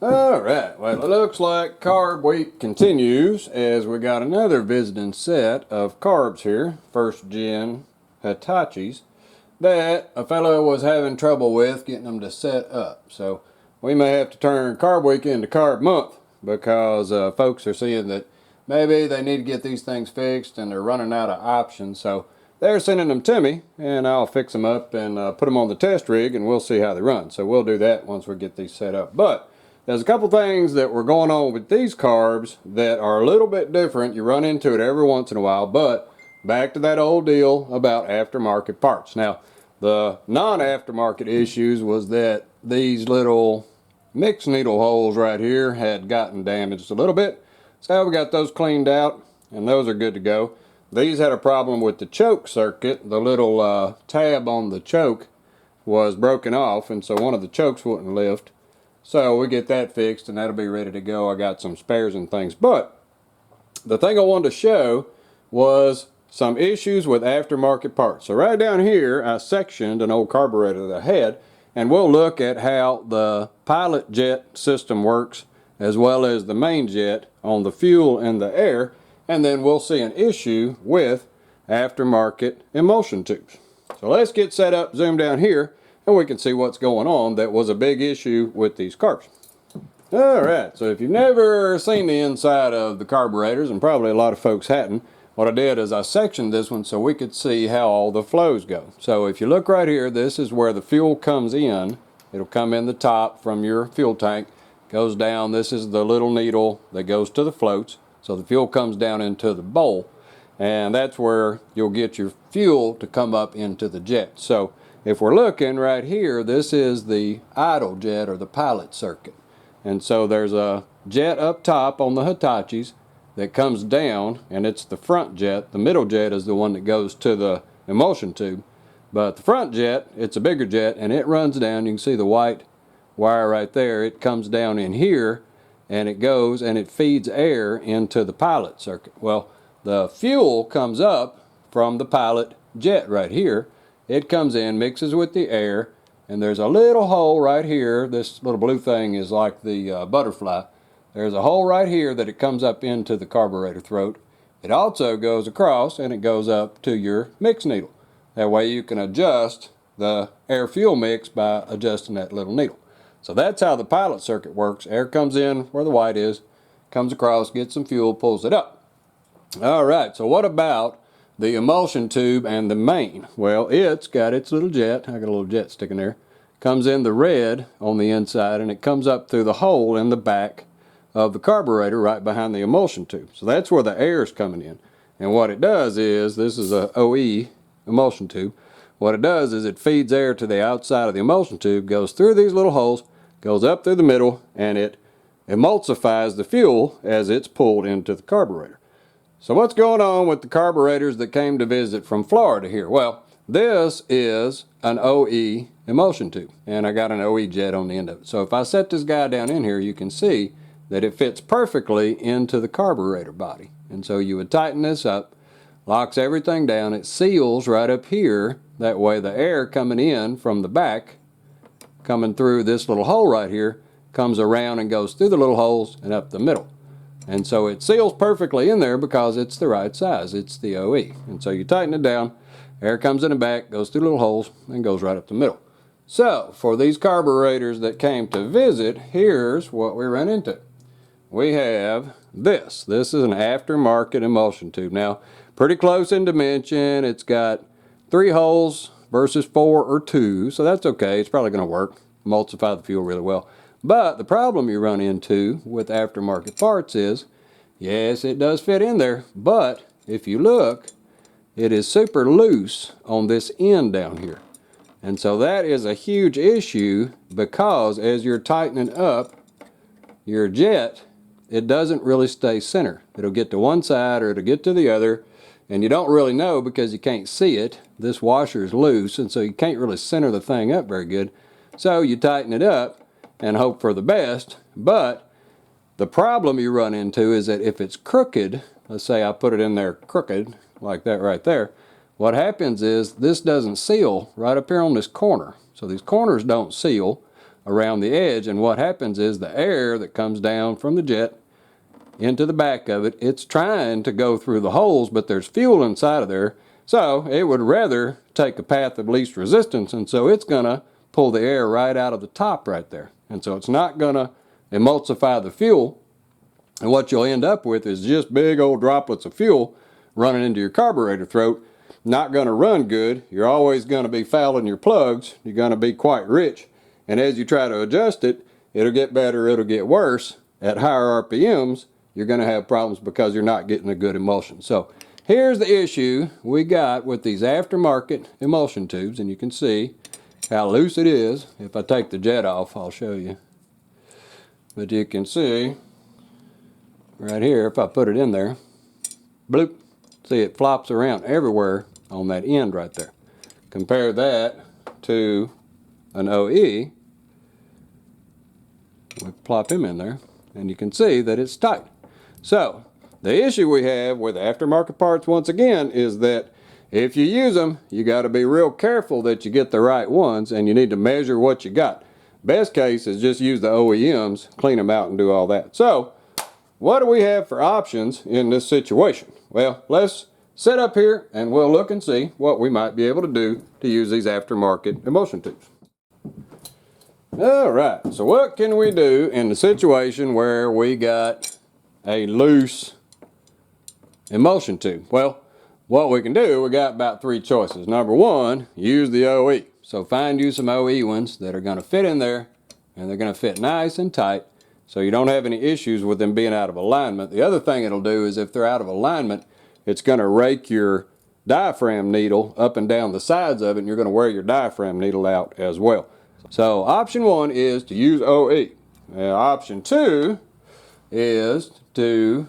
Alright, well it looks like Carb Week continues as we got another visiting set of carbs here, first gen Hitachis, that a fellow was having trouble with getting them to set up. So we may have to turn Carb Week into Carb Month because folks are seeing that maybe they need to get these things fixed and they're running out of options. So they're sending them to me and I'll fix them up and put them on the test rig and we'll see how they run. So we'll do that once we get these set up. But there's a couple things that were going on with these carbs that are a little bit different. You run into it every once in a while, but back to that old deal about aftermarket parts. Now, the non-aftermarket issues was that these little mix needle holes right here had gotten damaged a little bit. So we got those cleaned out and those are good to go. These had a problem with the choke circuit. The little tab on the choke was broken off, and so one of the chokes wouldn't lift. So we get that fixed and that'll be ready to go. I got some spares and things. But the thing I wanted to show was some issues with aftermarket parts. So right down here I sectioned an old carburetor that I had, and we'll look at how the pilot jet system works as well as the main jet on the fuel and the air, and then we'll see an issue with aftermarket emulsion tubes. So let's get set up, zoom down here, and we can see what's going on that was a big issue with these carbs. Alright, so if you've never seen the inside of the carburetors, and probably a lot of folks hadn't, what I did is I sectioned this one so we could see how all the flows go. So if you look right here, this is where the fuel comes in. It'll come in the top from your fuel tank, goes down. This is the little needle that goes to the floats. So the fuel comes down into the bowl, and that's where you'll get your fuel to come up into the jet. So if we're looking right here, this is the idle jet or the pilot circuit. And so there's a jet up top on the Hitachis that comes down, and it's the front jet. The middle jet is the one that goes to the emulsion tube. But the front jet, it's a bigger jet, and it runs down. You can see the white wire right there. It comes down in here, and it goes and it feeds air into the pilot circuit. Well, the fuel comes up from the pilot jet right here. It comes in, mixes with the air, and there's a little hole right here. This little blue thing is like the butterfly. There's a hole right here that it comes up into the carburetor throat. It also goes across and it goes up to your mix needle. That way you can adjust the air-fuel mix by adjusting that little needle. So that's how the pilot circuit works. Air comes in where the white is, comes across, gets some fuel, pulls it up. All right, so what about the emulsion tube and the main? Well, it's got its little jet. I got a little jet sticking there. Comes in the red on the inside, and it comes up through the hole in the back of the carburetor right behind the emulsion tube. So that's where the air is coming in. And what it does is, this is a OE emulsion tube. What it does is it feeds air to the outside of the emulsion tube, goes through these little holes, goes up through the middle, and it emulsifies the fuel as it's pulled into the carburetor. So what's going on with the carburetors that came to visit from Florida here? Well, this is an OE emulsion tube, and I got an OE jet on the end of it. So if I set this guy down in here, you can see that it fits perfectly into the carburetor body. And so you would tighten this up, locks everything down, it seals right up here. That way the air coming in from the back, coming through this little hole right here, comes around and goes through the little holes and up the middle. And so it seals perfectly in there because it's the right size. It's the OE. And so you tighten it down, air comes in the back, goes through little holes, and goes right up the middle. So for these carburetors that came to visit, here's what we ran into. We have this. This is an aftermarket emulsion tube. Now, pretty close in dimension. It's got 3 holes versus 4 or 2, so that's okay. It's probably going to work, emulsify the fuel really well. But the problem you run into with aftermarket parts is, yes, it does fit in there, but if you look, it is super loose on this end down here. And so that is a huge issue because as you're tightening up your jet, it doesn't really stay center. It'll get to one side or it'll get to the other, and you don't really know because you can't see it. This washer is loose, and so you can't really center the thing up very good. So you tighten it up and hope for the best, but the problem you run into is that if it's crooked, let's say I put it in there crooked, like that right there, what happens is this doesn't seal right up here on this corner. So these corners don't seal, around the edge, and what happens is the air that comes down from the jet into the back of it, it's trying to go through the holes, but there's fuel inside of there, so it would rather take a path of least resistance, and so it's going to pull the air right out of the top right there. And so it's not going to emulsify the fuel, and what you'll end up with is just big old droplets of fuel running into your carburetor throat. Not going to run good. You're always going to be fouling your plugs. You're going to be quite rich, and as you try to adjust it, it'll get better, it'll get worse. At higher RPMs, you're going to have problems because you're not getting a good emulsion. So here's the issue we got with these aftermarket emulsion tubes, and you can see how loose it is. If I take the jet off, I'll show you. But you can see right here, if I put it in there, bloop, see it flops around everywhere on that end right there. Compare that to an OE. We plop him in there, and you can see that it's tight. So the issue we have with aftermarket parts, once again, is that if you use them, you got to be real careful that you get the right ones, and you need to measure what you got. Best case is just use the OEMs, clean them out, and do all that. So what do we have for options in this situation? Well, let's sit up here and we'll look and see what we might be able to do to use these aftermarket emulsion tubes. All right, so what can we do in the situation where we got a loose emulsion tube? Well, what we can do, we got about 3 choices. Number 1, use the OE. So find you some OE ones that are going to fit in there, and they're going to fit nice and tight, so you don't have any issues with them being out of alignment. The other thing it'll do is if they're out of alignment, it's going to rake your diaphragm needle up and down the sides of it, and you're going to wear your diaphragm needle out as well. So option 1 is to use OE. Now, option 2 is to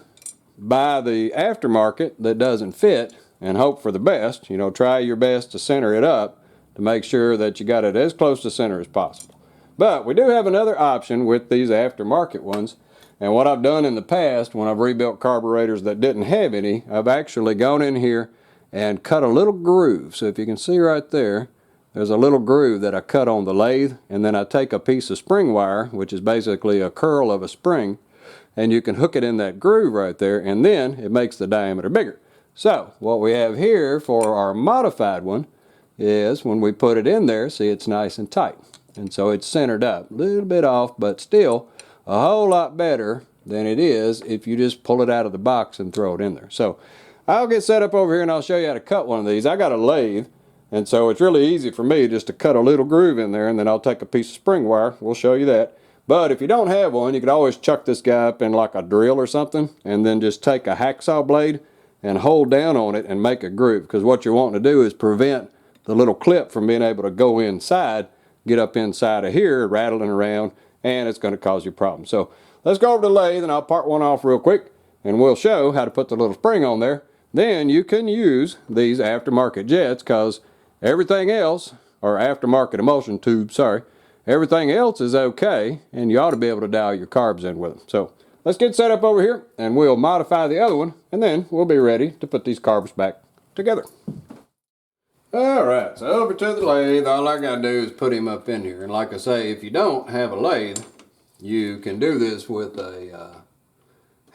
buy the aftermarket that doesn't fit and hope for the best. You know, try your best to center it up to make sure that you got it as close to center as possible. But we do have another option with these aftermarket ones, and what I've done in the past when I've rebuilt carburetors that didn't have any, I've actually gone in here and cut a little groove. So if you can see right there, there's a little groove that I cut on the lathe, and then I take a piece of spring wire, which is basically a curl of a spring, and you can hook it in that groove right there, and then it makes the diameter bigger. So what we have here for our modified one is when we put it in there, see, it's nice and tight, and so it's centered up, a little bit off, but still a whole lot better than it is if you just pull it out of the box and throw it in there. So I'll get set up over here and I'll show you how to cut one of these. I got a lathe, and so it's really easy for me just to cut a little groove in there, and then I'll take a piece of spring wire. We'll show you that. But if you don't have one, you could always chuck this guy up in like a drill or something, and then just take a hacksaw blade and hold down on it and make a groove, because what you're wanting to do is prevent the little clip from being able to go inside, get up inside of here, rattling around, and it's going to cause you problems. So let's go over to the lathe, and I'll part one off real quick, and we'll show how to put the little spring on there. Then you can use these aftermarket jets, because everything else, or aftermarket emulsion tubes, sorry, everything else is okay, and you ought to be able to dial your carbs in with them. So let's get set up over here, and we'll modify the other one, and then we'll be ready to put these carbs back together. Alright, so over to the lathe, all I gotta do is put him up in here. And like I say, if you don't have a lathe, you can do this with a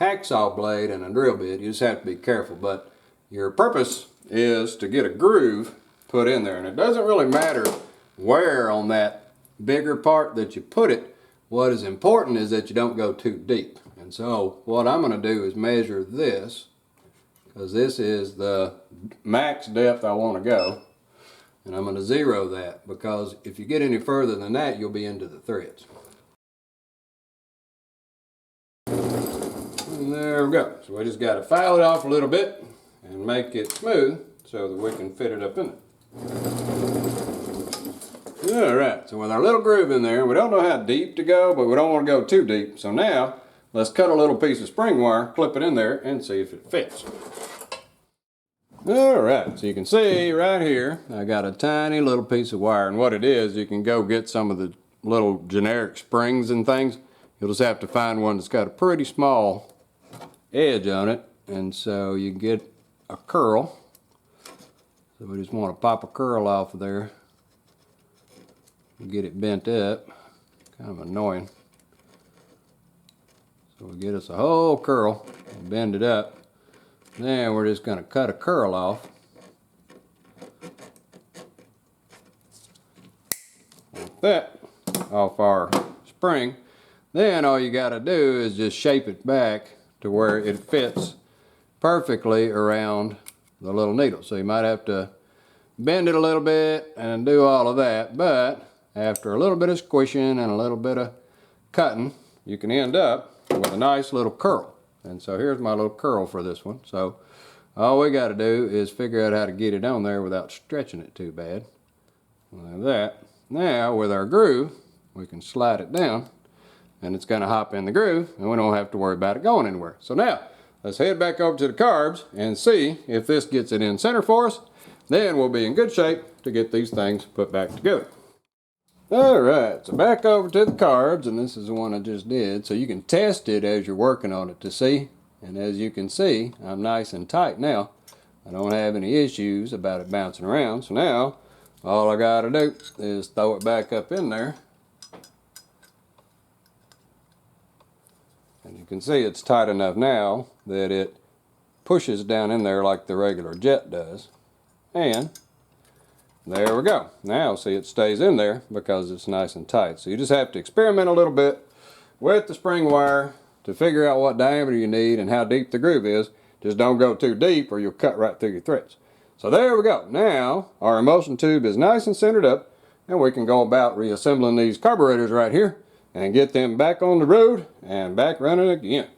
hacksaw blade and a drill bit. You just have to be careful, but your purpose is to get a groove put in there. And it doesn't really matter where on that bigger part that you put it. What is important is that you don't go too deep. And so what I'm going to do is measure this, because this is the max depth I want to go. And I'm going to zero that, because if you get any further than that, you'll be into the threads. And there we go. So we just got to file it off a little bit and make it smooth so that we can fit it up in there. Alright, so with our little groove in there, we don't know how deep to go, but we don't want to go too deep. So now, let's cut a little piece of spring wire, clip it in there, and see if it fits. Alright, so you can see right here, I got a tiny little piece of wire, and what it is, you can go get some of the little generic springs and things. You'll just have to find one that's got a pretty small edge on it, and so you get a curl. So we just want to pop a curl off of there, get it bent up, Kind of annoying. So we get us a whole curl and bend it up. Then we're just going to cut a curl off. Like that, off our spring. Then all you got to do is just shape it back to where it fits perfectly around the little needle. So you might have to bend it a little bit and do all of that, but after a little bit of squishing and a little bit of cutting, you can end up with a nice little curl. And so here's my little curl for this one. So all we got to do is figure out how to get it on there without stretching it too bad. Like that. Now with our groove, we can slide it down and it's going to hop in the groove and we don't have to worry about it going anywhere. So now let's head back over to the carbs and see if this gets it in center for us. Then we'll be in good shape to get these things put back together. Alright, so back over to the carbs, and this is the one I just did, so you can test it as you're working on it to see. And as you can see, I'm nice and tight now. I don't have any issues about it bouncing around. So now, all I gotta do is throw it back up in there. And you can see it's tight enough now that it pushes down in there like the regular jet does. And there we go. Now see, it stays in there because it's nice and tight. So you just have to experiment a little bit with the spring wire to figure out what diameter you need and how deep the groove is. Just don't go too deep or you'll cut right through your threads. So there we go. Now our emulsion tube is nice and centered up and we can go about reassembling these carburetors right here and get them back on the road and back running again.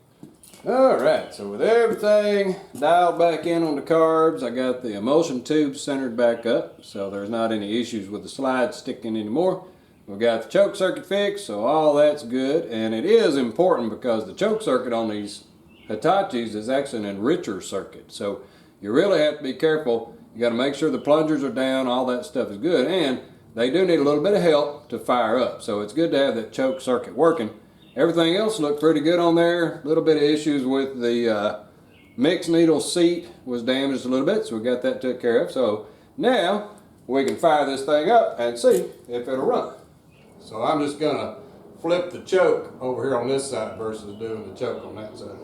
Alright, so with everything dialed back in on the carbs, I got the emulsion tube centered back up, so there's not any issues with the slide sticking anymore. We've got the choke circuit fixed, so all that's good, and it is important because the choke circuit on these Hitachis is actually an enricher circuit, so you really have to be careful. You got to make sure the plungers are down, all that stuff is good, and they do need a little bit of help to fire up, so it's good to have that choke circuit working. Everything else looked pretty good on there. A little bit of issues with the mixed needle seat was damaged a little bit, so we got that took care of. So now we can fire this thing up and see if it'll run. So I'm just gonna flip the choke over here on this side versus doing the choke on that side.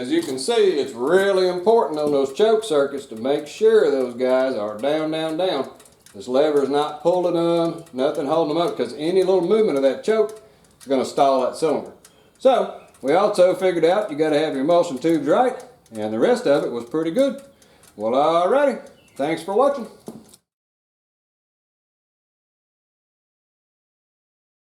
as you can see, it's really important on those choke circuits to make sure those guys are down, down, down. This lever is not pulling them, nothing holding them up, because any little movement of that choke is going to stall that cylinder. So, we also figured out you got to have your emulsion tubes right, and the rest of it was pretty good. Well, alrighty. Thanks for watching.